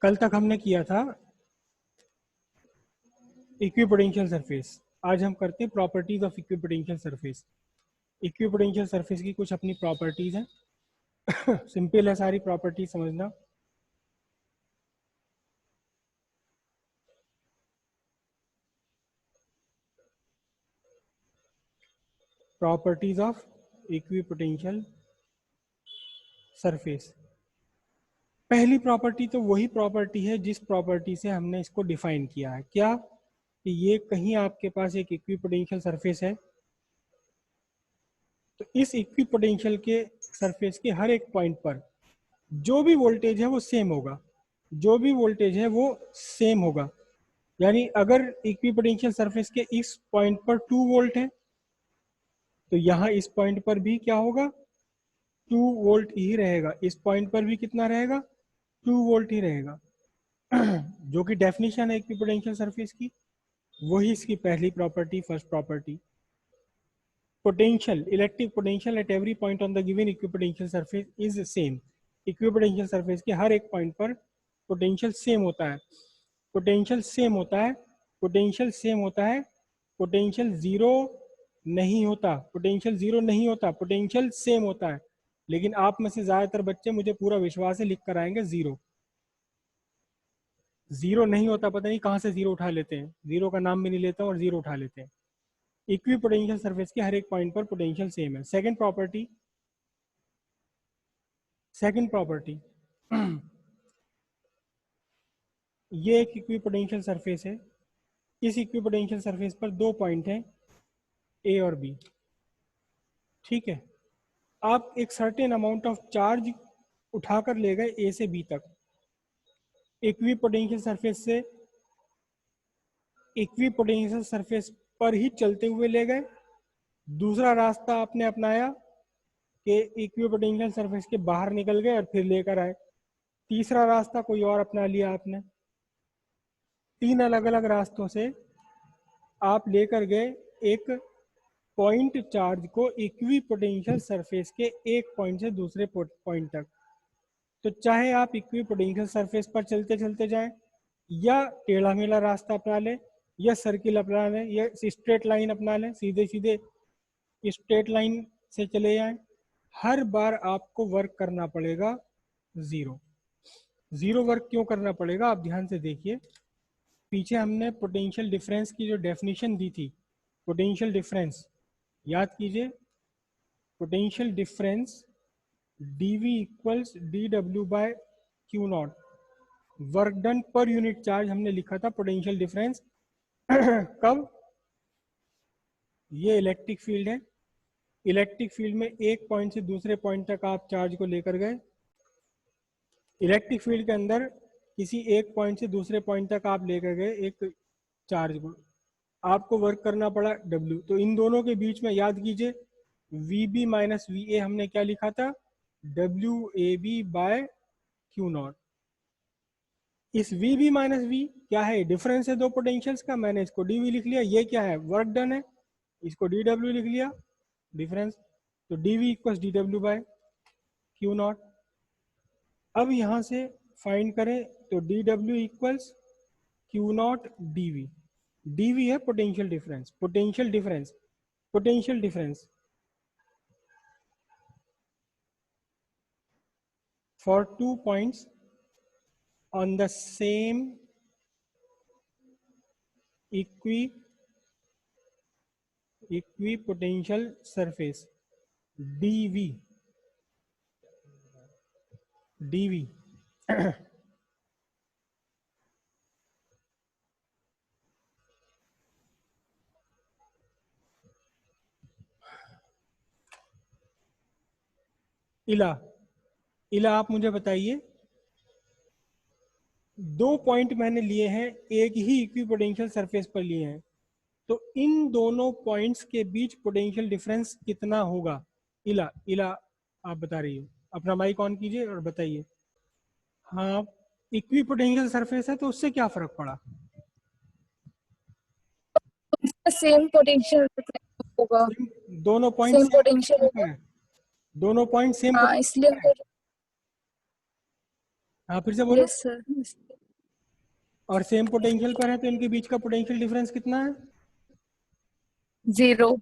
कल तक हमने किया था इक्विपोटेंशियल सरफेस, आज हम करते हैं properties of equipotential surface. Equipotential surface की कुछ अपनी प्रॉपर्टीज हैं सिंपल है सारी प्रॉपर्टीज समझना। Properties of equipotential surface. पहली प्रॉपर्टी तो वही प्रॉपर्टी है जिस प्रॉपर्टी से हमने इसको डिफाइन किया है, क्या कि ये कहीं आपके पास एक इक्विपोटेंशियल सरफेस है, तो इस इक्विपोटेंशियल के सरफेस के हर एक पॉइंट पर जो भी वोल्टेज है वो सेम होगा, जो भी वोल्टेज है वो सेम होगा। यानी अगर इक्विपोटेंशियल सरफेस के इस पॉइंट पर 2 वोल्ट है तो यहाँ इस पॉइंट पर भी क्या होगा, 2 वोल्ट ही रहेगा। इस पॉइंट पर भी कितना रहेगा, 2 वोल्ट ही रहेगा जो कि डेफिनेशन है इक्विपोटेंशियल सरफेस की, वही इसकी पहली property, first property. Potential, electric potential at every point on the given equipotential surface is same. Equipotential surface के हर एक पॉइंट पर पोटेंशियल सेम होता है, पोटेंशियल सेम होता है, पोटेंशियल सेम होता है, पोटेंशियल जीरो नहीं होता, पोटेंशियल जीरो नहीं होता, पोटेंशियल सेम होता है। लेकिन आप में से ज्यादातर बच्चे, मुझे पूरा विश्वास है, लिख कर आएंगे जीरो। जीरो नहीं होता, पता नहीं कहाँ से जीरो उठा लेते हैं, जीरो का नाम भी नहीं लेते और जीरो उठा लेते हैं। इक्विपोटेंशियल सरफेस के हर एक पॉइंट पर पोटेंशियल सेम है। सेकंड प्रॉपर्टी, सेकंड प्रॉपर्टी ये एक इक्विपोटेंशियल सरफेस है, इस इक्विपोटेंशियल सरफेस पर 2 पॉइंट हैं ए और बी, ठीक है। आप एक सर्टेन अमाउंट ऑफ चार्ज उठाकर ले गए ए से बी तक, इक्विपोटेंशियल सरफेस से इक्विपोटेंशियल सरफेस पर ही चलते हुए ले गए। दूसरा रास्ता आपने अपनाया कि इक्विपोटेंशियल सरफेस के बाहर निकल गए और फिर लेकर आए। तीसरा रास्ता कोई और अपना लिया आपने। 3 अलग अलग रास्तों से आप लेकर गए एक पॉइंट चार्ज को इक्विपोटेंशियल सरफेस के एक पॉइंट से दूसरे पॉइंट तक। तो चाहे आप इक्विपोटेंशियल सरफेस पर चलते चलते जाएं, या टेढ़ा मेढ़ा रास्ता अपना लें, या सर्किल अपना लें, या स्ट्रेट लाइन अपना लें, सीधे सीधे स्ट्रेट लाइन से चले जाएं, हर बार आपको वर्क करना पड़ेगा जीरो। जीरो वर्क क्यों करना पड़ेगा, आप ध्यान से देखिए। पीछे हमने पोटेंशियल डिफरेंस की जो डेफिनेशन दी थी, पोटेंशियल डिफरेंस याद कीजिए, potential difference dV equals dW by q naught, work done पर यूनिट चार्ज हमने लिखा था पोटेंशियल डिफरेंस कब, ये इलेक्ट्रिक फील्ड है, इलेक्ट्रिक फील्ड में एक पॉइंट से दूसरे पॉइंट तक आप चार्ज को लेकर गए, इलेक्ट्रिक फील्ड के अंदर किसी एक पॉइंट से दूसरे पॉइंट तक आप लेकर गए एक चार्ज को, आपको वर्क करना पड़ा W। तो इन दोनों के बीच में याद कीजिए VB माइनस VA हमने क्या लिखा था, WAB बाय क्यू नॉट। इस VB माइनस V क्या है, डिफरेंस है दो पोटेंशियल्स का, मैंने इसको DV लिख लिया। ये क्या है, वर्क डन है, इसको DW लिख लिया, डिफरेंस। तो DV equals DW by q naught. अब यहाँ से फाइंड करें तो DW equals q naught DV। DV है potential difference, potential difference, potential difference for 2 points on the same equipotential surface dV इला आप मुझे बताइए, 2 पॉइंट मैंने लिए हैं, एक ही इक्विपोटेंशियल सरफेस पर लिए हैं, तो इन दोनों पॉइंट्स के बीच पोटेंशियल डिफरेंस कितना होगा। इला आप बता रही हो, अपना माइक ऑन कीजिए और बताइए। हाँ, इक्विपोटेंशियल सरफेस है तो उससे क्या फर्क पड़ा, सेम पोटेंशियल होगा, दोनों पॉइंट सेम पोटेंशियल होगा, दोनों पॉइंट सेम। हाँ इसलिए। हाँ फिर से बोलो। Yes sir. और सेम पोटेंशियल पर है तो इनके बीच का पोटेंशियल डिफरेंस कितना है? 0।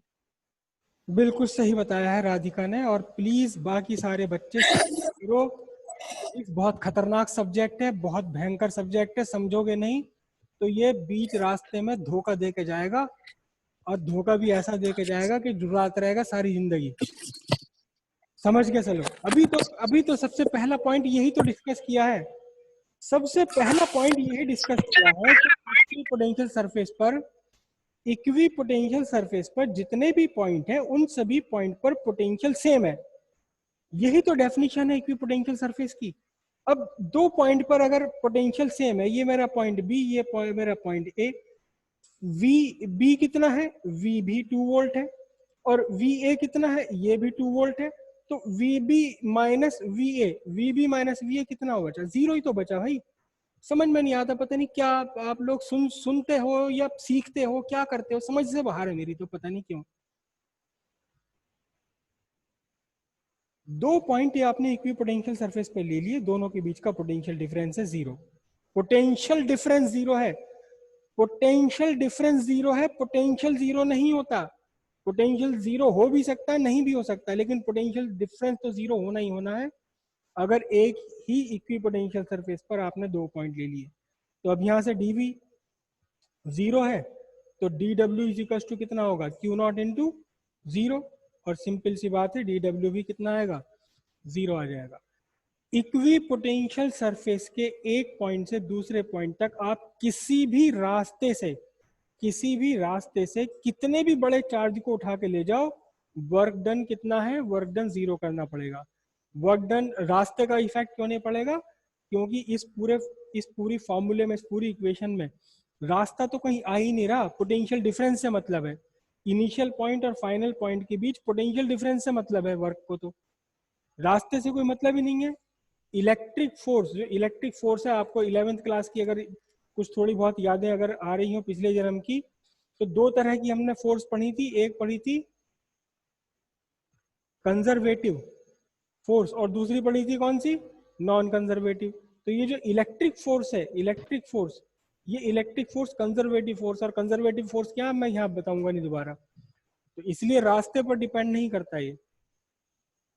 बिल्कुल सही बताया है राधिका ने। और प्लीज बाकी सारे बच्चे करो, इस बहुत खतरनाक सब्जेक्ट है, बहुत भयंकर सब्जेक्ट है, समझोगे नहीं तो ये बीच रास्ते में धोखा दे के जाएगा, और धोखा भी ऐसा दे के जाएगा कि जुड़ाता रहेगा सारी जिंदगी। समझ के चलो। अभी तो सबसे पहला पॉइंट यही तो डिस्कस किया है, सबसे पहला पॉइंट यही डिस्कस किया है कि इक्वी पोटेंशियल सरफेस पर, इक्वी पोटेंशियल सरफेस पर जितने भी पॉइंट हैं उन सभी पॉइंट पर पोटेंशियल सेम है। यही तो डेफिनेशन है इक्वी पोटेंशियल सरफेस की। अब दो पॉइंट पर अगर पोटेंशियल सेम है, ये मेरा पॉइंट बी, ये मेरा पॉइंट ए, वी बी कितना है, वी भी 2 वोल्ट है, और वी ए कितना है, ये भी 2 वोल्ट है, तो V B minus V A कितना बचा? 0 ही तो बचा भाई। समझ में नहीं आता, पता नहीं क्या आप लोग सुनते हो या सीखते हो, क्या करते हो, समझ से बाहर है मेरी तो, पता नहीं क्यों। दो पॉइंट ये आपने इक्वी पोटेंशियल सरफेस पे ले लिए, दोनों के बीच का पोटेंशियल डिफरेंस है 0। पोटेंशियल डिफरेंस 0 है, पोटेंशियल डिफरेंस 0 है, पोटेंशियल 0 नहीं होता। पोटेंशियल 0 हो भी सकता है, नहीं भी हो सकता, लेकिन पोटेंशियल डिफरेंस तो 0 होना ही होना है अगर एक ही इक्वी पोटेंशियल सरफेस पर आपने दो पॉइंट ले लिए। तो अब यहां से dv 0 है तो dw इज इक्वल टू कितना होगा, q नॉट इंटू 0, और सिंपल सी बात है dw भी कितना आएगा, 0 आ जाएगा। इक्वी पोटेंशियल सरफेस के एक पॉइंट से दूसरे पॉइंट तक आप किसी भी रास्ते से, किसी भी रास्ते से कितने भी बड़े चार्ज को उठा के ले जाओ, वर्क डन कितना है, वर्क डन 0 करना पड़ेगा। वर्क डन रास्ते का इफेक्ट क्यों नहीं पड़ेगा, क्योंकि इस पूरी फॉर्मूले में, इस पूरी इक्वेशन में रास्ता तो कहीं आ ही नहीं रहा, पोटेंशियल डिफरेंस से मतलब है। इनिशियल पॉइंट और फाइनल पॉइंट के बीच पोटेंशियल डिफरेंस से मतलब है वर्क को, तो रास्ते से कोई मतलब ही नहीं है। इलेक्ट्रिक फोर्स, जो इलेक्ट्रिक फोर्स है, आपको 11th क्लास की अगर कुछ थोड़ी बहुत यादें अगर आ रही हो पिछले जन्म की, तो दो तरह की हमने फोर्स पढ़ी थी, एक पढ़ी थी कंजर्वेटिव फोर्स और दूसरी पढ़ी थी कौन सी, नॉन कंजर्वेटिव। तो ये जो इलेक्ट्रिक फोर्स है, इलेक्ट्रिक फोर्स, ये इलेक्ट्रिक फोर्स कंजर्वेटिव फोर्स, और कंजर्वेटिव फोर्स क्या मैं यहाँ बताऊंगा नहीं दोबारा, तो इसलिए रास्ते पर डिपेंड नहीं करता ये।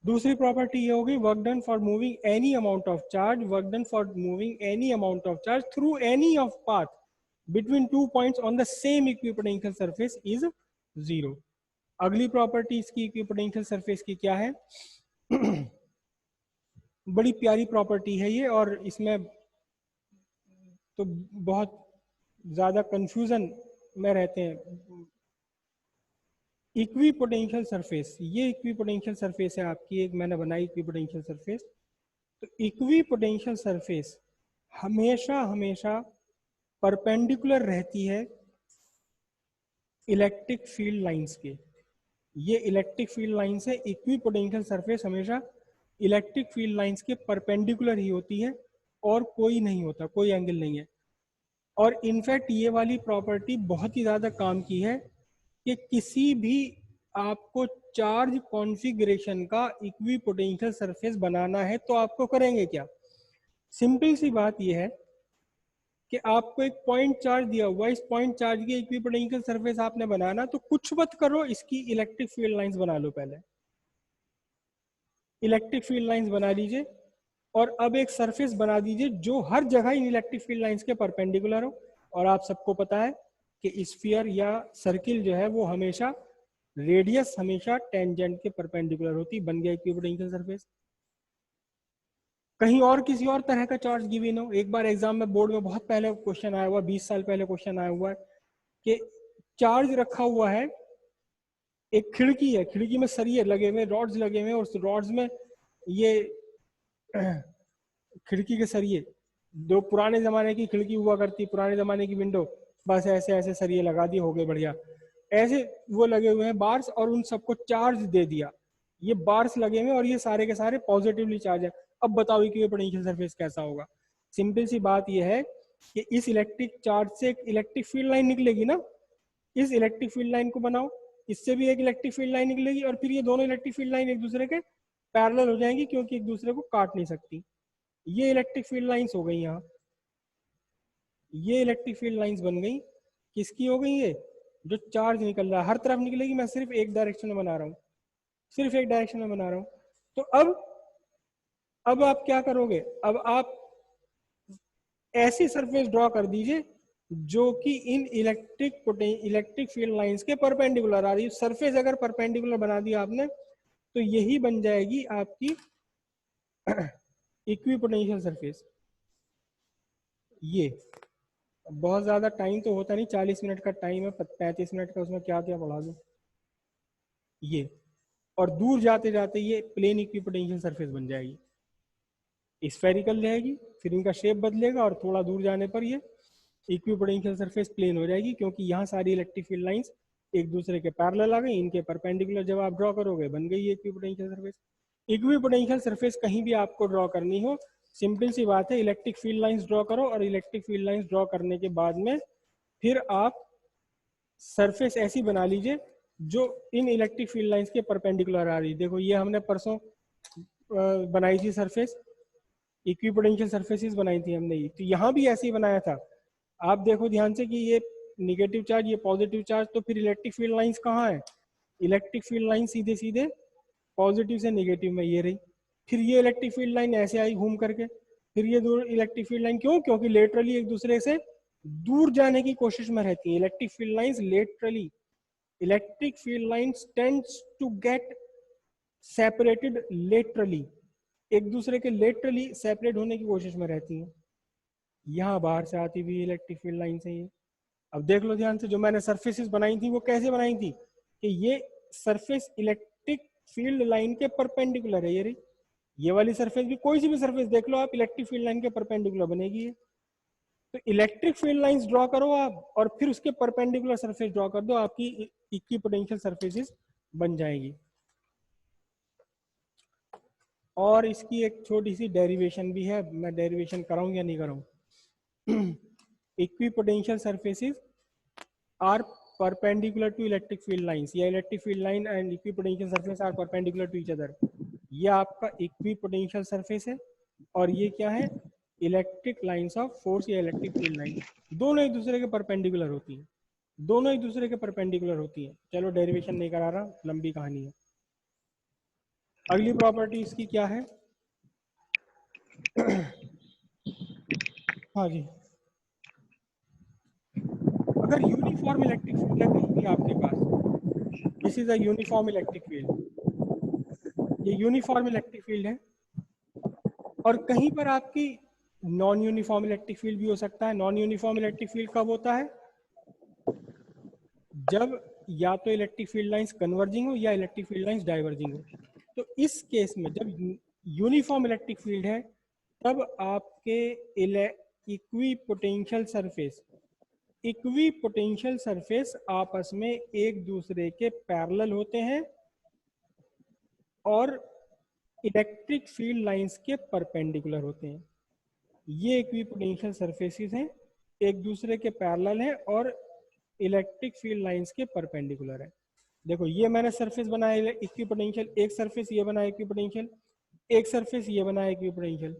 दूसरी प्रॉपर्टी ये होगी work done for moving any amount of charge, work done for moving any amount of charge through any of path between 2 points on the same equipotential surface is 0। अगली प्रॉपर्टी इसकी equipotential surface की क्या है बड़ी प्यारी property है ये, और इसमें तो बहुत ज्यादा कंफ्यूजन में रहते हैं। इक्वी पोटेंशियल सरफेस, ये इक्वी पोटेंशियल सरफेस है आपकी, एक मैंने बनाई इक्वी पोटेंशियल सरफेस। तो इक्वी पोटेंशियल सरफेस हमेशा हमेशा परपेंडिकुलर रहती है इलेक्ट्रिक फील्ड लाइंस के। ये इलेक्ट्रिक फील्ड लाइंस है, इक्वी पोटेंशियल सरफेस हमेशा इलेक्ट्रिक फील्ड लाइंस के परपेंडिकुलर ही होती है, और कोई नहीं होता, कोई एंगल नहीं है। और इनफैक्ट ये वाली प्रॉपर्टी बहुत ही ज्यादा काम की है कि किसी भी आपको चार्ज कॉन्फ़िगरेशन का इक्वी पोटेंशियल सरफेस बनाना है तो आपको करेंगे क्या, सिंपल सी बात यह है कि आपको एक पॉइंट चार्ज दिया हुआ, इस पॉइंट चार्ज की इक्वी पोटेंशियल सरफेस आपने बनाना, तो कुछ मत करो, इसकी इलेक्ट्रिक फील्ड लाइंस बना लो। पहले इलेक्ट्रिक फील्ड लाइंस बना लीजिए, और अब एक सरफेस बना दीजिए जो हर जगह इन इलेक्ट्रिक फील्ड लाइंस के परपेंडिकुलर हो। और आप सबको पता है कि स्फीयर या सर्किल जो है वो हमेशा रेडियस हमेशा टेंजेंट के परपेंडिकुलर होती, बन गया इक्विपोटेंशियल सरफेस। कहीं और किसी और तरह का चार्ज गिवन हो, एक बार एग्जाम में बोर्ड में बहुत पहले क्वेश्चन आया हुआ, 20 साल पहले क्वेश्चन आया हुआ है कि चार्ज रखा हुआ है, एक खिड़की है, खिड़की में सरिये लगे हुए, रॉड्स लगे हुए, और उस रॉड्स में ये खिड़की के सरिये, जो पुराने जमाने की खिड़की हुआ करती, पुराने जमाने की विंडो, बस ऐसे ऐसे सरिये लगा दिए, हो गए बढ़िया, ऐसे वो लगे हुए हैं बार्स, और उन सबको चार्ज दे दिया। ये बार्स लगे हुए और ये सारे के सारे पॉजिटिवली चार्ज है। अब बताओ कि ये पोटेंशियल सरफेस कैसा होगा। सिंपल सी बात ये है कि इस इलेक्ट्रिक चार्ज से एक इलेक्ट्रिक फील्ड लाइन निकलेगी ना, इस इलेक्ट्रिक फील्ड लाइन को बनाओ, इससे भी एक इलेक्ट्रिक फील्ड लाइन निकलेगी, और फिर ये दोनों इलेक्ट्रिक फील्ड लाइन एक दूसरे के पैरेलल हो जाएंगी, क्योंकि एक दूसरे को काट नहीं सकती। ये इलेक्ट्रिक फील्ड लाइंस हो गई यहाँ। ये इलेक्ट्रिक फील्ड लाइंस बन गई, किसकी हो गई ये, जो चार्ज निकल रहा है हर तरफ निकलेगी, मैं सिर्फ एक डायरेक्शन में बना रहा हूँ, सिर्फ एक डायरेक्शन में बना रहा हूँ। तो अब आप क्या करोगे, अब आप ऐसी सरफेस ड्रॉ कर दीजिए जो कि इन इलेक्ट्रिक फील्ड लाइंस के परपेंडिकुलर आ रही है। सरफेस अगर परपेंडिकुलर बना दिया आपने तो यही बन जाएगी आपकी इक्विपोटेंशियल सरफेस। ये बहुत ज्यादा टाइम तो होता नहीं, 40 मिनट का टाइम है, 35 मिनट का, उसमें क्या क्या पढ़ा दूं ये। और दूर जाते जाते ये प्लेन इक्विपोटेंशियल सरफेस बन जाएगी, स्फेरिकल रहेगी, फिर इनका शेप बदलेगा और थोड़ा दूर जाने पर ये इक्विपोटेंशियल सरफेस प्लेन हो जाएगी, क्योंकि यहाँ सारी इलेक्ट्रिक फील्ड लाइंस एक दूसरे के पैरेलल आ गई, इनके परपेंडिकुलर जब आप ड्रॉ करोगे बन गई ये इक्विपोटेंशियल सरफेस। इक्विपोटेंशियल सरफेस कहीं भी आपको ड्रॉ करनी हो, सिंपल सी बात है, इलेक्ट्रिक फील्ड लाइंस ड्रॉ करो और इलेक्ट्रिक फील्ड लाइंस ड्रॉ करने के बाद में फिर आप सरफेस ऐसी बना लीजिए जो इन इलेक्ट्रिक फील्ड लाइंस के परपेंडिकुलर आ रही। देखो ये हमने परसों बनाई थी सरफेस, इक्विपोटेंशियल सरफेसेस बनाई थी हमने, तो यहाँ भी ऐसे ही बनाया था। आप देखो ध्यान से कि ये निगेटिव चार्ज, ये पॉजिटिव चार्ज, तो फिर इलेक्ट्रिक फील्ड लाइंस कहाँ है, इलेक्ट्रिक फील्ड लाइन सीधे सीधे पॉजिटिव से निगेटिव में ये रही, फिर ये इलेक्ट्रिक फील्ड लाइन ऐसे आई घूम करके, फिर ये दूर इलेक्ट्रिक फील्ड लाइन, क्यों, क्योंकि लेटरली एक दूसरे से दूर जाने की कोशिश में रहती है electric field lines laterally. Electric field lines tends to get separated laterally, एक दूसरे के लेटरली सेपरेट होने की कोशिश में रहती हैं। यहाँ बाहर से आती हुई इलेक्ट्रिक फील्ड लाइन से ये, अब देख लो ध्यान से, जो मैंने सरफेसेस बनाई थी वो कैसे बनाई थी कि ये सरफेस इलेक्ट्रिक फील्ड लाइन के परपेंडिकुलर है, ये रही, ये वाली सरफेस भी, कोई सी भी सरफेस देख लो आप, इलेक्ट्रिक फील्ड लाइन के परपेंडिकुलर बनेगी ये। तो इलेक्ट्रिक फील्ड लाइंस ड्रॉ करो आप और फिर उसके परपेंडिकुलर सरफेस ड्रॉ कर दो, आपकी इक्विपोटेंशियल सरफेसेस बन जाएगी। और इसकी एक छोटी सी डेरिवेशन भी है, मैं डेरिवेशन कराऊं या नहीं कराऊं। Equipotential surfaces are perpendicular to electric field lines, या electric field line and equipotential surface are perpendicular to each other. ये आपका इक्विपोटेंशियल सरफेस है और ये क्या है, इलेक्ट्रिक लाइंस ऑफ फोर्स या इलेक्ट्रिक फील्ड लाइन, दोनों एक दूसरे के परपेंडिकुलर होती है, दोनों एक दूसरे के परपेंडिकुलर होती है। चलो डेरिवेशन नहीं करा रहा, लंबी कहानी है। अगली प्रॉपर्टी इसकी क्या है, हाँ जी, अगर यूनिफॉर्म इलेक्ट्रिक फील्ड है कहीं भी आपके पास, this is a uniform electric field, ये यूनिफॉर्म इलेक्ट्रिक फील्ड है, और कहीं पर आपकी नॉन यूनिफॉर्म इलेक्ट्रिक फील्ड भी हो सकता है। नॉन यूनिफॉर्म इलेक्ट्रिक फील्ड कब होता है, जब या तो इलेक्ट्रिक फील्ड लाइंस कन्वर्जिंग हो या इलेक्ट्रिक फील्ड लाइंस डाइवर्जिंग हो। तो इस केस में जब यूनिफॉर्म इलेक्ट्रिक फील्ड है तब आपके इक्विपोटेंशियल सरफेस आपस में एक दूसरे के पैरेलल होते हैं और इलेक्ट्रिक फील्ड लाइंस के परपेंडिकुलर होते हैं। ये इक्विपोटेंशियल सरफेसेस हैं, एक दूसरे के पैरेलल हैं और इलेक्ट्रिक फील्ड लाइंस के परपेंडिकुलर है। देखो ये मैंने सरफेस बनाया इक्विपोटेंशियल, एक सरफेस ये बनाया इक्विपोटेंशियल, एक सरफेस ये बनाया इक्विपोटेंशियल,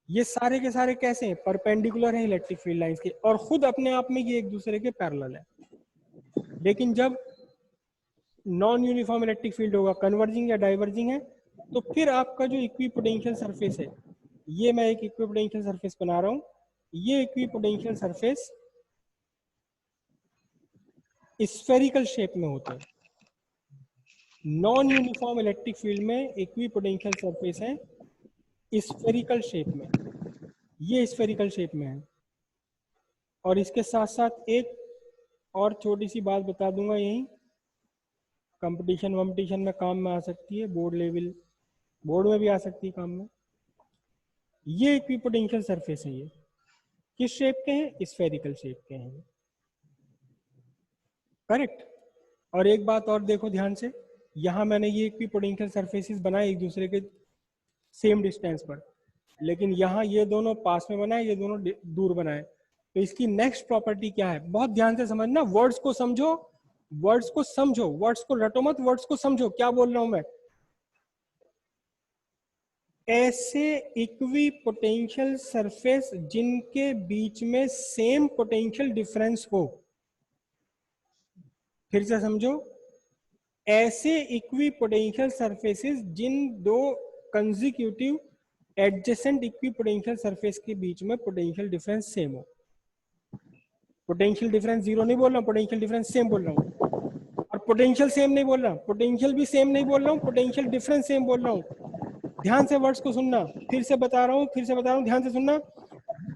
ये सारे के सारे कैसे हैं, परपेंडिकुलर हैं इलेक्ट्रिक फील्ड लाइंस के, और खुद अपने आप में ये एक दूसरे के पैरेलल है। लेकिन जब नॉन यूनिफॉर्म इलेक्ट्रिक फील्ड होगा, कन्वर्जिंग या डाइवर्जिंग है, तो फिर आपका जो इक्विपोटेंशियल सरफेस है, ये मैं एक इक्विपोटेंशियल सरफेस बना रहा हूं, ये इक्विपोटेंशियल सरफेस स्फेरिकल शेप में होते हैं। नॉन यूनिफॉर्म इलेक्ट्रिक फील्ड में इक्विपोटेंशियल सरफेस है स्फेरिकल शेप में, ये स्फेरिकल शेप में है। और इसके साथ साथ एक और छोटी सी बात बता दूंगा, यही कंपटीशन वम्पटीशन में काम में आ सकती है, बोर्ड लेवल, बोर्ड में भी आ सकती है काम में। ये इक्विपोटेंशियल सरफेस है, ये किस शेप के हैं, स्फेरिकल शेप के हैं, करेक्ट। और एक बात और देखो ध्यान से, यहाँ मैंने ये इक्विपोटेंशियल सरफेसेस बनाए एक दूसरे के सेम डिस्टेंस पर, लेकिन यहाँ ये दोनों पास में बनाए, ये दोनों दूर बनाए। तो इसकी नेक्स्ट प्रॉपर्टी क्या है, बहुत ध्यान से समझना, वर्ड्स को समझो, वर्ड्स को समझो, वर्ड्स को रटो मत, वर्ड्स को समझो क्या बोल रहा हूं मैं। ऐसे इक्वी पोटेंशियल सरफेस जिनके बीच में सेम पोटेंशियल डिफरेंस हो। फिर से समझो, ऐसे इक्वी पोटेंशियल सरफेसेस जिन दो consecutive adjacent equi potential surface के बीच में पोटेंशियल डिफरेंस सेम हो। पोटेंशियल डिफरेंस जीरो नहीं बोल रहा हूं, पोटेंशियल डिफरेंस सेम बोल रहा हूं। और पोटेंशियल सेम नहीं बोल रहा, पोटेंशियल भी सेम नहीं बोल रहा हूं, पोटेंशियल डिफरेंस सेम बोल रहा हूं। ध्यान से वर्ड्स को सुनना, फिर से बता रहा हूं, ध्यान से सुनना।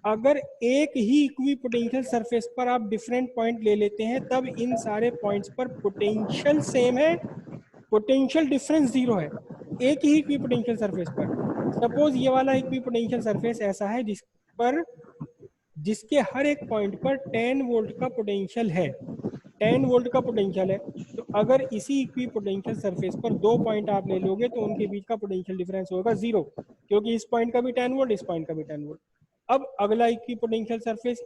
अगर एक ही इक्वी पोटेंशियल सरफेस पर आप डिफरेंट पॉइंट ले लेते हैं, तब इन सारे पॉइंट्स पर पोटेंशियल सेम है, पोटेंशियल डिफरेंस जीरो है, एक ही इक्वी पोटेंशियल सरफेस पर। सपोज ये वाला इक्वी पोटेंशियल सरफेस ऐसा है जिसके हर एक पॉइंट पर 10 वोल्ट का पोटेंशियल है, 10 वोल्ट का पोटेंशियल है। तो अगर इसी इक्वी पोटेंशियल सरफेस पर दो पॉइंट आप ले लोगे तो उनके बीच का पोटेंशियल डिफरेंस होगा जीरो, क्योंकि इस पॉइंट का भी 10 वोल्ट, इस पॉइंट का भी 10 वोल्ट। अब अगला इक्वी पोटेंशियल सरफेस,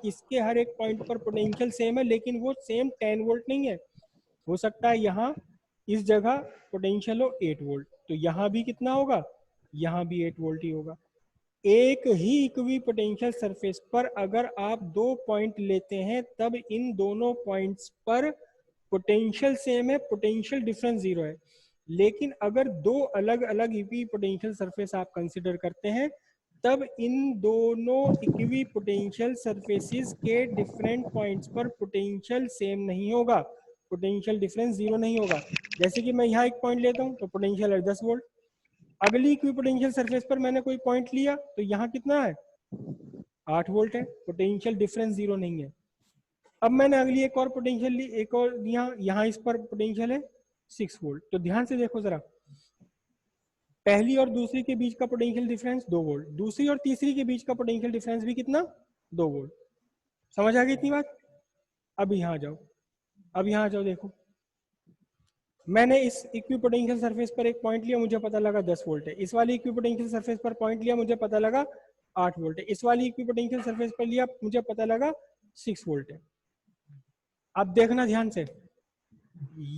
इसके हर एक पॉइंट पर पोटेंशियल सेम है, लेकिन वो सेम 10 वोल्ट नहीं है। हो सकता है यहाँ इस जगह पोटेंशियल हो 8 वोल्ट, तो यहाँ भी कितना होगा, यहाँ भी 8 वोल्ट ही होगा। एक ही इक्वी पोटेंशियल सरफेस पर अगर आप दो पॉइंट लेते हैं, तब इन दोनों पॉइंट्स पर पोटेंशियल सेम है, पोटेंशियल डिफरेंस जीरो है। लेकिन अगर दो अलग अलग इक्वी पोटेंशियल सरफेस आप कंसिडर करते हैं, तब इन दोनों इक्वी पोटेंशियल सरफेसेस के डिफरेंट पॉइंट्स पर पोटेंशियल सेम नहीं होगा, पोटेंशियल डिफरेंस जीरो नहीं होगा। जैसे कि मैं यहाँ एक पॉइंट लेता हूँ तो पोटेंशियल है 10 वोल्ट, अगली इक्वी पोटेंशियल सरफेस पर मैंने कोई पॉइंट लिया तो यहाँ कितना है, 8 वोल्ट है, पोटेंशियल डिफरेंस जीरो नहीं है। अब मैंने अगली एक और पोटेंशियल ली, एक और यहाँ इस पर पोटेंशियल है 6 वोल्ट। तो ध्यान से देखो जरा, पहली और दूसरी के बीच का पोटेंशियल डिफरेंस 2 वोल्ट, दूसरी और तीसरी के बीच का पोटेंशियल डिफरेंस भी कितना, 2 वोल्ट। समझ आ गई इतनी बात? अब यहाँ जाओ, अब यहाँ जाओ, देखो मैंने इस इक्वी पोटेंशियल सरफेस पर एक पॉइंट लिया, मुझे पता लगा 10 वोल्ट है। इस वाली इक्वी पोटेंशियल सरफेस पर पॉइंट लिया, मुझे पता लगा 8 वोल्ट है। इस वाली इक्वी पोटेंशियल सरफेस पर लिया, मुझे पता लगा 6 वोल्ट है। अब देखना ध्यान से,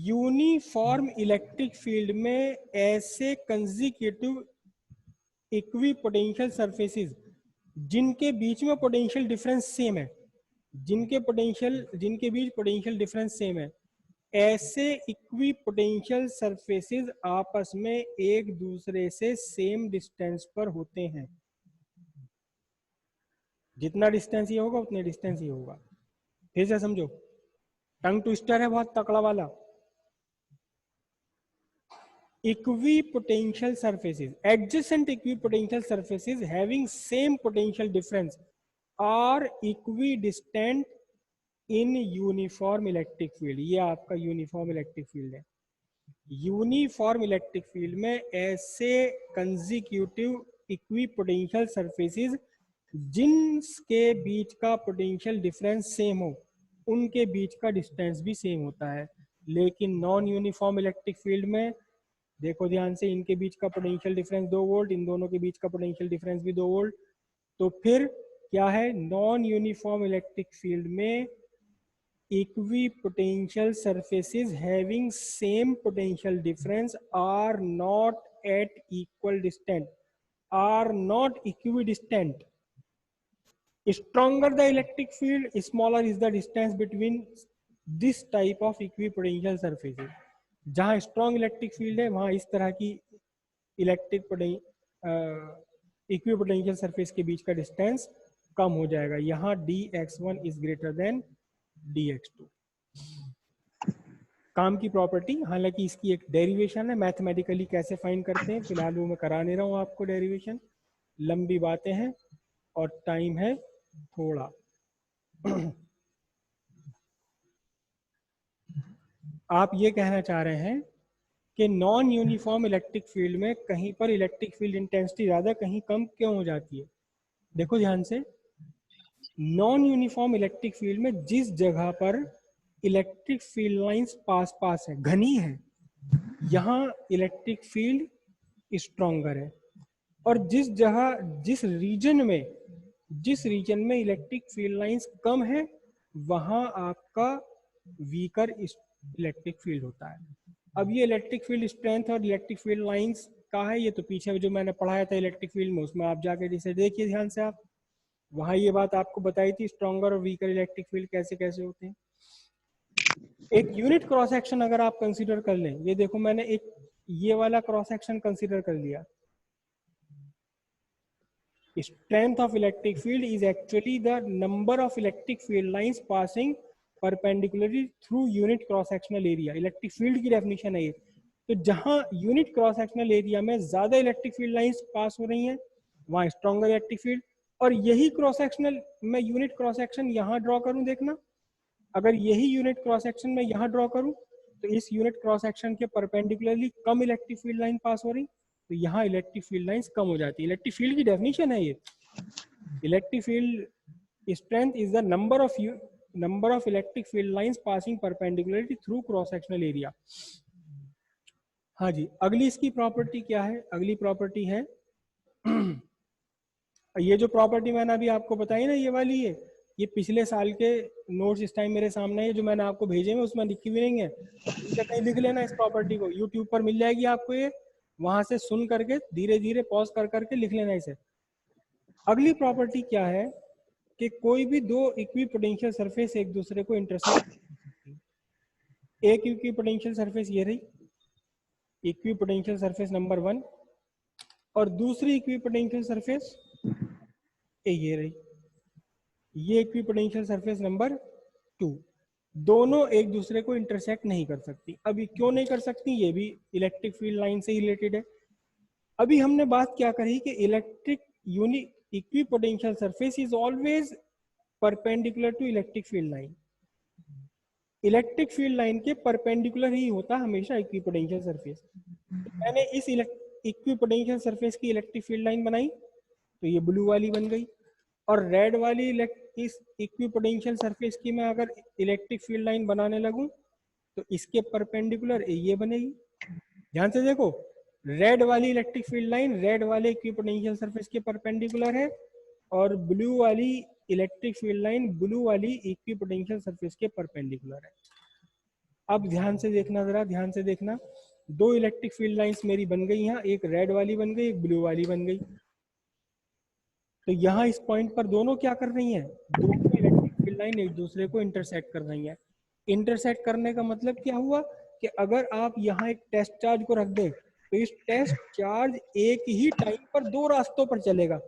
यूनिफॉर्म इलेक्ट्रिक फील्ड में ऐसे कंसेक्यूटिव इक्वी पोटेंशियल सरफेसेस जिनके बीच में पोटेंशियल डिफरेंस सेम है, जिनके बीच पोटेंशियल डिफरेंस सेम है, ऐसे इक्वी पोटेंशियल सरफेसेस आपस में एक दूसरे से सेम डिस्टेंस पर होते हैं। जितना डिस्टेंस ये होगा उतने डिस्टेंस ये होगा। फिर से समझो, टंग ट्विस्टर है बहुत तकड़ा वाला। Equipotential surfaces, adjacent equipotential surfaces having same potential difference are equidistant in uniform electric field। ये आपका यूनिफॉर्म इलेक्ट्रिक फील्ड है। यूनिफॉर्म इलेक्ट्रिक फील्ड में ऐसे कंसेक्यूटिव इक्विपोटेंशियल सरफेसेस जिनके बीच का पोटेंशियल डिफरेंस सेम हो, उनके बीच का डिस्टेंस भी सेम होता है। लेकिन नॉन यूनिफॉर्म इलेक्ट्रिक फील्ड में देखो ध्यान से, इनके बीच का पोटेंशियल डिफरेंस 2 वोल्ट, इन दोनों के बीच का पोटेंशियल डिफरेंस भी 2 वोल्ट। तो फिर क्या है, नॉन यूनिफॉर्म इलेक्ट्रिक फील्ड में equipotential surfaces having same potential difference are not at equal distance, are not equidistant. Stronger the electric field, smaller is the distance between this type of equipotential surfaces। जहाँ strong electric field है वहाँ इस तरह की electric equipotential surface के बीच का distance कम हो जाएगा। यहाँ dx1 is greater than dx2। काम की प्रॉपर्टी, हालांकि इसकी एक डेरिवेशन है, मैथमेटिकली कैसे फाइंड करते हैं फिलहाल वो मैं करा नहीं रहा हूँ आपको डेरिवेशन, लंबी बातें हैं और टाइम है थोड़ा। आप ये कहना चाह रहे हैं कि नॉन यूनिफॉर्म इलेक्ट्रिक फील्ड में कहीं पर इलेक्ट्रिक फील्ड इंटेंसिटी ज्यादा, कहीं कम क्यों हो जाती है? देखो ध्यान से, नॉन यूनिफॉर्म इलेक्ट्रिक फील्ड में जिस जगह पर इलेक्ट्रिक फील्ड लाइंस पास पास है, घनी है, यहाँ इलेक्ट्रिक फील्ड स्ट्रॉन्गर है। और जिस रीजन में इलेक्ट्रिक फील्ड लाइंस कम है, वहां आपका वीकर इलेक्ट्रिक फील्ड होता है। अब ये इलेक्ट्रिक फील्ड स्ट्रेंथ और इलेक्ट्रिक फील्ड लाइंस कहा है, ये तो पीछे जो मैंने पढ़ाया था इलेक्ट्रिक फील्ड में, उसमें आप जाके इसे देखिए ध्यान से आप, वहां ये बात आपको बताई थी स्ट्रॉन्गर और वीकर इलेक्ट्रिक फील्ड कैसे कैसे होते हैं। एक यूनिट क्रॉस सेक्शन अगर आप कंसीडर कर लें, ये देखो मैंने एक ये वाला क्रॉस सेक्शन कंसीडर कर लिया। Strength of electric field is actually the number of electric field lines passing perpendicularly through unit cross sectional area। Electric field की डेफिनेशन है ये। तो जहां यूनिट क्रॉस सेक्शनल एरिया में ज्यादा इलेक्ट्रिक फील्ड लाइंस पास हो रही हैं वहां स्ट्रॉन्गर इलेक्ट्रिक फील्ड। और यही क्रॉस सेक्शनल, मैं यूनिट क्रॉस सेक्शन यहां ड्रॉ करूं, देखना अगर यही यूनिट क्रॉस सेक्शन में यहां ड्रॉ करूं तो इस यूनिट क्रॉस सेक्शन के परपेंडिकुलरली कम इलेक्ट्रिक फील्ड लाइन पास हो रही, तो यहाँ इलेक्ट्रिक फील्ड लाइंस कम हो जाती है। इलेक्ट्रिक फील्ड की डेफिनेशन है ये। Electric field strength is the number of electric field lines passing perpendicularly through cross sectional area. हाँ जी, अगली इसकी प्रॉपर्टी क्या है? अगली प्रॉपर्टी है ये जो प्रॉपर्टी मैंने अभी आपको बताई ना, ये वाली है, ये पिछले साल के नोट्स इस टाइम मेरे सामने है जो मैंने आपको भेजे हैं, उसमें लिखी हुई नहीं है, इसे कहीं लिख लेना। इस प्रॉपर्टी को यूट्यूब पर मिल जाएगी आपको, ये वहां से सुन करके धीरे धीरे पॉज कर करके लिख लेना इसे। अगली प्रॉपर्टी क्या है कि कोई भी दो इक्विपोटेंशियल सरफेस एक दूसरे को इंटरसेक्ट कर सकती है। एक इक्विपोटेंशियल सरफेस ये रही, इक्विपोटेंशियल सरफेस नंबर 1, और दूसरी इक्विपोटेंशियल सरफेस ये रही, ये इक्विपोटेंशियल सरफेस नंबर 2। दोनों एक दूसरे को इंटरसेक्ट नहीं कर सकती। अभी क्यों नहीं कर सकती, ये भी इलेक्ट्रिक फील्ड लाइन से रिलेटेड है। अभी हमने बात क्या करी कि electric unit equipotential surface is always perpendicular to electric field line. Electric field line के परपेंडिकुलर ही होता हमेशा इक्विपोटेंशियल सरफेस। तो मैंने इस इक्विपोटेंशियल सरफेस की इलेक्ट्रिक फील्ड लाइन बनाई तो ये ब्लू वाली बन गई, और रेड वाली इस इक्विपोटेंशियल सरफेस की मैं अगर इलेक्ट्रिक फील्ड लाइन बनाने लगूं तो इसके परपेंडिकुलर ये बनेगी। ध्यान से देखो, रेड वाली इलेक्ट्रिक फील्ड लाइन रेड वाले इक्विपोटेंशियल सरफेस के परपेंडिकुलर है, और ब्लू वाली इलेक्ट्रिक फील्ड लाइन ब्लू वाली इक्विपोटेंशियल सरफेस के परपेंडिकुलर है। अब ध्यान से देखना, जरा ध्यान से देखना, दो इलेक्ट्रिक फील्ड लाइंस मेरी बन गई यहाँ, एक रेड वाली बन गई, एक ब्लू वाली बन गई। तो यहाँ इस पॉइंट पर दोनों क्या कर रही हैं, दोनों इलेक्ट्रिक फील्ड लाइन एक दूसरे को इंटरसेक्ट कर रही हैं। इंटरसेक्ट करने का मतलब क्या हुआ कि अगर आप यहाँ एक टेस्ट चार्ज को रख दें तो इस टेस्ट चार्ज एक ही टाइम पर दो रास्तों पर चलेगा,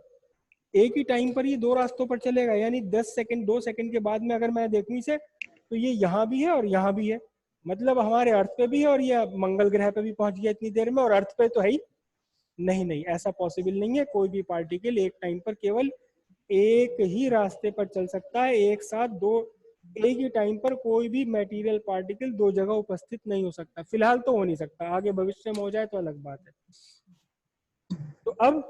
एक ही टाइम पर ये दो रास्तों पर चलेगा। यानी 10 सेकंड 2 सेकंड के बाद में अगर मैं देखूं इसे तो ये यहाँ भी है और यहाँ भी है, मतलब हमारे अर्थ पे भी है और ये मंगल ग्रह पे भी पहुंच गया इतनी देर में, और अर्थ पे तो है ही नहीं। नहीं, ऐसा पॉसिबल नहीं है। कोई भी पार्टिकल एक टाइम पर केवल एक ही रास्ते पर चल सकता है, एक साथ दो, एक ही टाइम पर कोई भी मटेरियल पार्टिकल दो जगह उपस्थित नहीं हो सकता। फिलहाल तो हो नहीं सकता, आगे भविष्य में हो जाए तो अलग बात है। तो अब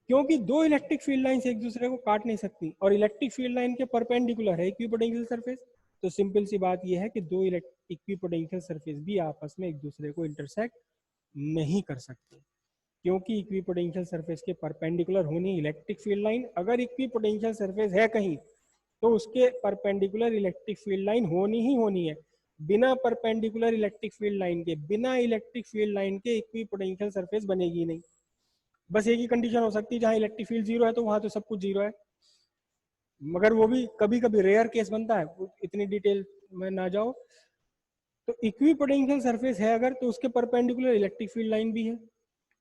क्योंकि दो इलेक्ट्रिक फील्ड लाइंस एक दूसरे को काट नहीं सकती और इलेक्ट्रिक फील्ड लाइन के परपेंडिकुलर है इक्विपोटेंशियल सरफेस, तो सिंपल सी बात यह है कि दो इक्विपोटेंशियल सरफेस भी आपस में एक दूसरे को इंटरसेक्ट नहीं कर सकते, क्योंकि इक्विपोटेंशियल सरफेस के परपेंडिकुलर होनी इलेक्ट्रिक फील्ड लाइन। अगर इक्विपोटेंशियल सरफेस है कहीं तो उसके परपेंडिकुलर इलेक्ट्रिक फील्ड लाइन होनी ही होनी है। बिना परपेंडिकुलर इलेक्ट्रिक फील्ड लाइन के, बिना इलेक्ट्रिक फील्ड लाइन के इक्विपोटेंशियल सरफेस बनेगी नहीं। बस एक ही कंडीशन हो सकती है, जहां इलेक्ट्रिक फील्ड जीरो है तो वहां तो सब कुछ जीरो है, मगर वो भी कभी कभी रेयर केस बनता है, इतनी डिटेल में ना जाओ। तो इक्विपोटेंशियल सरफेस है अगर तो उसके परपेंडिकुलर इलेक्ट्रिक फील्ड लाइन भी है,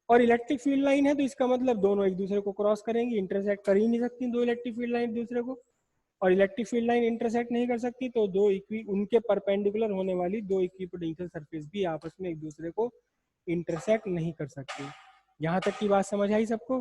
और इलेक्ट्रिक फील्ड लाइन है तो इसका मतलब दोनों एक दूसरे को क्रॉस करेंगी, इंटरसेक्ट कर ही नहीं सकती दो इलेक्ट्रिक फील्ड लाइन एक दूसरे को, और इलेक्ट्रिक फील्ड लाइन इंटरसेक्ट नहीं कर सकती तो उनके परपेंडिकुलर होने वाली दो इक्विपोटेंशियल सरफेस भी आपस में एक दूसरे को इंटरसेक्ट नहीं कर सकती। यहाँ तक की बात समझ आई सबको?